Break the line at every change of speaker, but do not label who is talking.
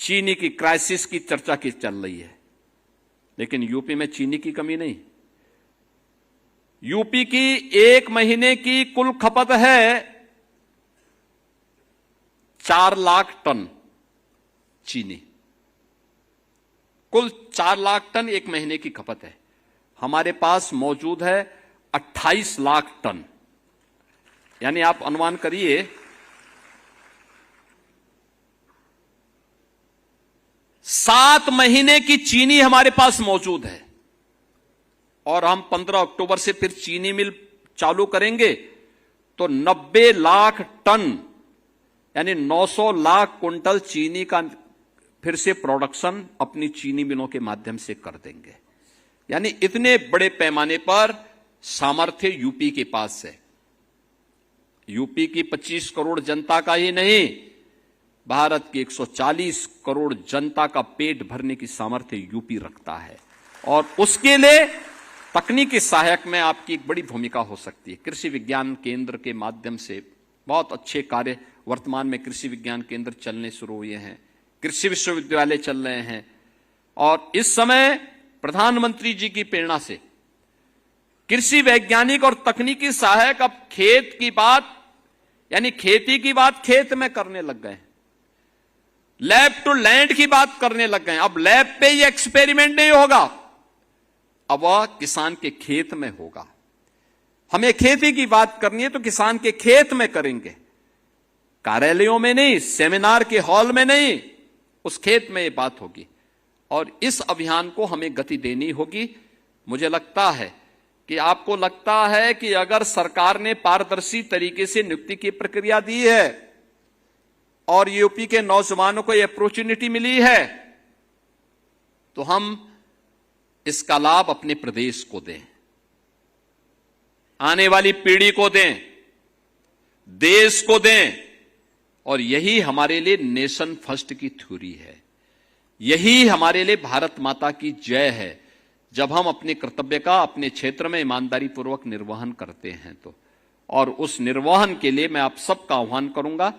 चीनी की क्राइसिस की चर्चा की चल रही है, लेकिन यूपी में चीनी की कमी नहीं। यूपी की एक महीने की कुल खपत है 4 लाख टन चीनी, कुल 4 लाख टन एक महीने की खपत है। हमारे पास मौजूद है 28 लाख टन, यानी आप अनुमान करिए 7 महीने की चीनी हमारे पास मौजूद है। और हम 15 अक्टूबर से फिर चीनी मिल चालू करेंगे तो 90 लाख टन यानी 900 लाख कुंटल चीनी का फिर से प्रोडक्शन अपनी चीनी मिलों के माध्यम से कर देंगे। यानी इतने बड़े पैमाने पर सामर्थ्य यूपी के पास है। यूपी की 25 करोड़ जनता का ही नहीं, भारत की 140 करोड़ जनता का पेट भरने की सामर्थ्य यूपी रखता है। और उसके लिए तकनीकी सहायक में आपकी एक बड़ी भूमिका हो सकती है। कृषि विज्ञान केंद्र के माध्यम से बहुत अच्छे कार्य वर्तमान में कृषि विज्ञान केंद्र चलने शुरू हुए हैं, कृषि विश्वविद्यालय चल रहे हैं। और इस समय प्रधानमंत्री जी की प्रेरणा से कृषि वैज्ञानिक और तकनीकी सहायक अब खेत की बात यानी खेती की बात खेत में करने लग गए, लैब टू लैंड की बात करने लग गए। अब लैब पे ये एक्सपेरिमेंट नहीं होगा, अब वह किसान के खेत में होगा। हमें खेती की बात करनी है तो किसान के खेत में करेंगे, कार्यालयों में नहीं, सेमिनार के हॉल में नहीं, उस खेत में ये बात होगी। और इस अभियान को हमें गति देनी होगी। मुझे लगता है कि आपको लगता है कि अगर सरकार ने पारदर्शी तरीके से नियुक्ति की प्रक्रिया दी है और यूपी के नौजवानों को यह अपॉर्चुनिटी मिली है तो हम इसका लाभ अपने प्रदेश को दें, आने वाली पीढ़ी को दें, देश को दें। और यही हमारे लिए नेशन फर्स्ट की थ्योरी है, यही हमारे लिए भारत माता की जय है। जब हम अपने कर्तव्य का अपने क्षेत्र में ईमानदारी पूर्वक निर्वहन करते हैं तो, और उस निर्वहन के लिए मैं आप सबका आह्वान करूंगा